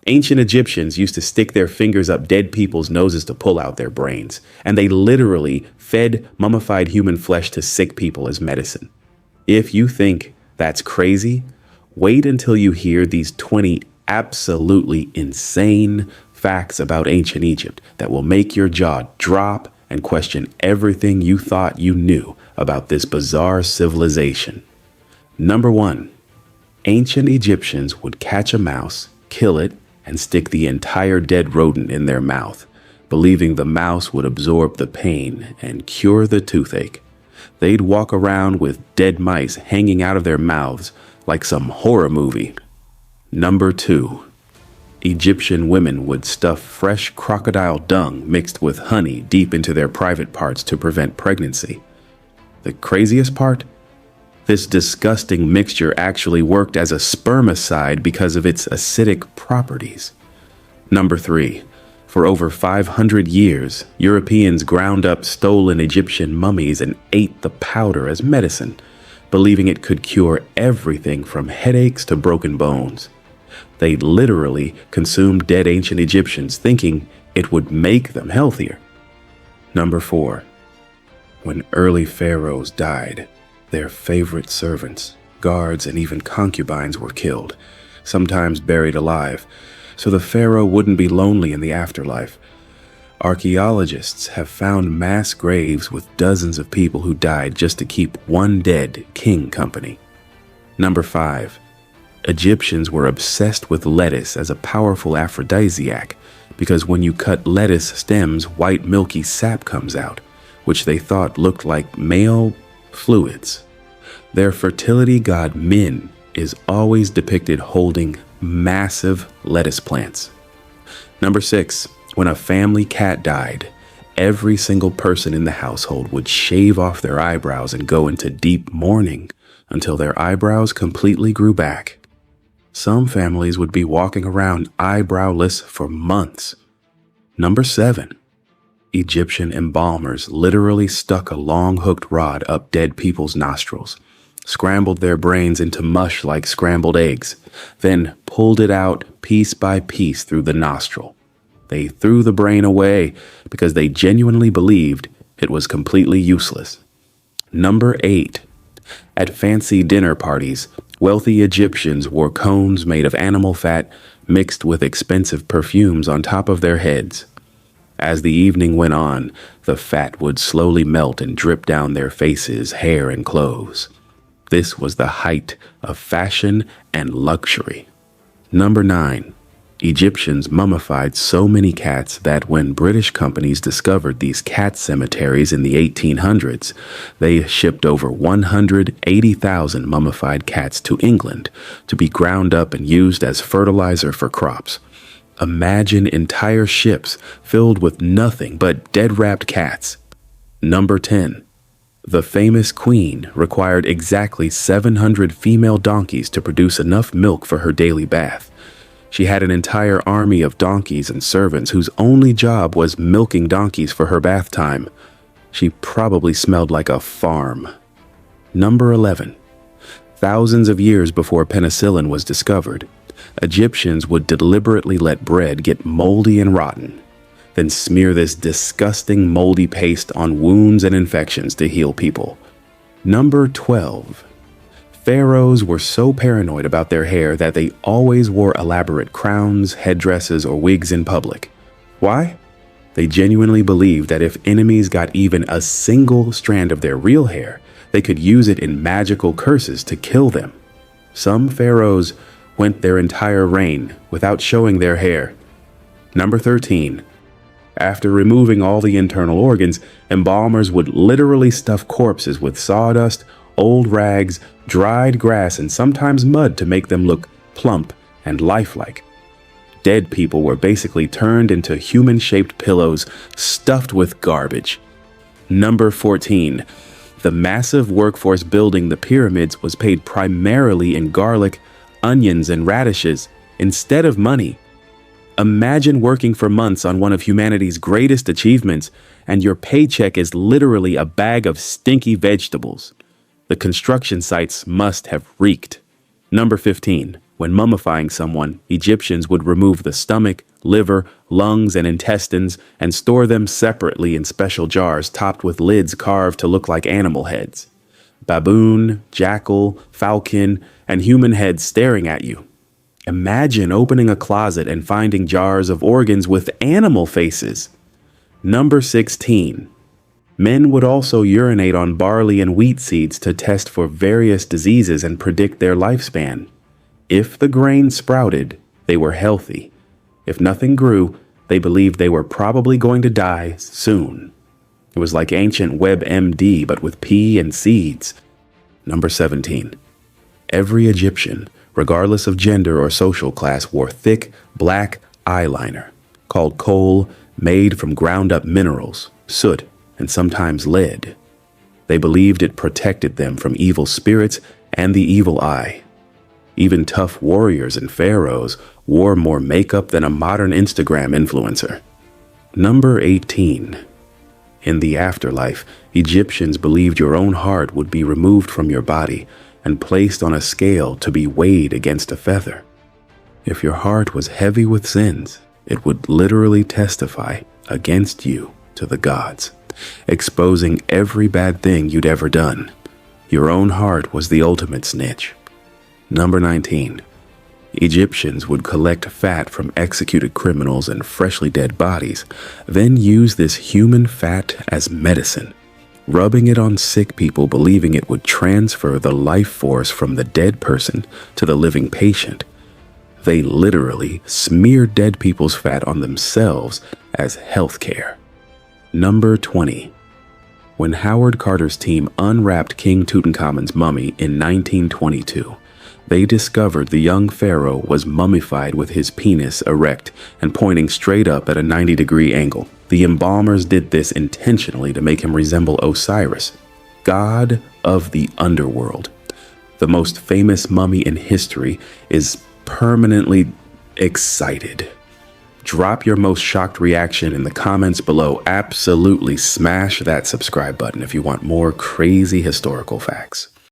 Ancient Egyptians used to stick their fingers up dead people's noses to pull out their brains, and they literally fed mummified human flesh to sick people as medicine. If you think that's crazy, wait until you hear these 20 absolutely insane facts about ancient Egypt that will make your jaw drop and question everything you thought you knew about this bizarre civilization. Number 1, ancient Egyptians would catch a mouse, kill it, and stick the entire dead rodent in their mouth, believing the mouse would absorb the pain and cure the toothache. They'd walk around with dead mice hanging out of their mouths like some horror movie. Number 2, Egyptian women would stuff fresh crocodile dung mixed with honey deep into their private parts to prevent pregnancy. The craziest part? This disgusting mixture actually worked as a spermicide because of its acidic properties. Number 3, for over 500 years, Europeans ground up stolen Egyptian mummies and ate the powder as medicine, believing it could cure everything from headaches to broken bones. They literally consumed dead ancient Egyptians, thinking it would make them healthier. Number 4, when early pharaohs died, their favorite servants, guards, and even concubines were killed, sometimes buried alive, so the pharaoh wouldn't be lonely in the afterlife. Archaeologists have found mass graves with dozens of people who died just to keep one dead king company. Number 5, Egyptians were obsessed with lettuce as a powerful aphrodisiac because when you cut lettuce stems, white milky sap comes out, which they thought looked like male fluids. Their fertility god Min is always depicted holding massive lettuce plants. Number 6, when a family cat died, every single person in the household would shave off their eyebrows and go into deep mourning until their eyebrows completely grew back. Some families would be walking around eyebrowless for months. Number 7, Egyptian embalmers literally stuck a long hooked rod up dead people's nostrils, scrambled their brains into mush like scrambled eggs, then pulled it out piece by piece through the nostril. They threw the brain away because they genuinely believed it was completely useless. Number 8, at fancy dinner parties, wealthy Egyptians wore cones made of animal fat mixed with expensive perfumes on top of their heads. As the evening went on, the fat would slowly melt and drip down their faces, hair, and clothes. This was the height of fashion and luxury. Number 9, Egyptians mummified so many cats that when British companies discovered these cat cemeteries in the 1800s, they shipped over 180,000 mummified cats to England to be ground up and used as fertilizer for crops. Imagine entire ships filled with nothing but dead-wrapped cats. Number 10, the famous queen required exactly 700 female donkeys to produce enough milk for her daily bath. She had an entire army of donkeys and servants whose only job was milking donkeys for her bath time. She probably smelled like a farm. Number 11, thousands of years before penicillin was discovered, Egyptians would deliberately let bread get moldy and rotten, then smear this disgusting moldy paste on wounds and infections to heal people. Number 12, pharaohs were so paranoid about their hair that they always wore elaborate crowns, headdresses, or wigs in public. Why? They genuinely believed that if enemies got even a single strand of their real hair, they could use it in magical curses to kill them. Some pharaohs went their entire reign without showing their hair. Number 13, after removing all the internal organs, embalmers would literally stuff corpses with sawdust, old rags, dried grass, and sometimes mud to make them look plump and lifelike. Dead people were basically turned into human-shaped pillows stuffed with garbage. Number 14, the massive workforce building the pyramids was paid primarily in garlic, onions, and radishes instead of money. Imagine working for months on one of humanity's greatest achievements, and your paycheck is literally a bag of stinky vegetables. The construction sites must have reeked. Number 15, When mummifying someone, Egyptians would remove the stomach, liver, lungs, and intestines and store them separately in special jars topped with lids carved to look like animal heads. Baboon, jackal, falcon, and human heads staring at you. Imagine opening a closet and finding jars of organs with animal faces. Number 16. Men would also urinate on barley and wheat seeds to test for various diseases and predict their lifespan. If the grain sprouted, they were healthy. If nothing grew, they believed they were probably going to die soon. It was like ancient WebMD, but with pea and seeds. Number 17. Every Egyptian, regardless of gender or social class, wore thick, black eyeliner, called kohl, made from ground-up minerals, soot, and sometimes lead. They believed it protected them from evil spirits and the evil eye. Even tough warriors and pharaohs wore more makeup than a modern Instagram influencer. Number 18. In the afterlife, Egyptians believed your own heart would be removed from your body and placed on a scale to be weighed against a feather. If your heart was heavy with sins, it would literally testify against you to the gods, exposing every bad thing you'd ever done. Your own heart was the ultimate snitch. Number 19. Egyptians would collect fat from executed criminals and freshly dead bodies, then use this human fat as medicine, rubbing it on sick people, believing it would transfer the life force from the dead person to the living patient. They literally smeared dead people's fat on themselves as health care. Number 20. When Howard Carter's team unwrapped King Tutankhamun's mummy in 1922, they discovered the young pharaoh was mummified with his penis erect and pointing straight up at a 90-degree angle. The embalmers did this intentionally to make him resemble Osiris, god of the underworld. The most famous mummy in history is permanently excited. Drop your most shocked reaction in the comments below. Absolutely smash that subscribe button if you want more crazy historical facts.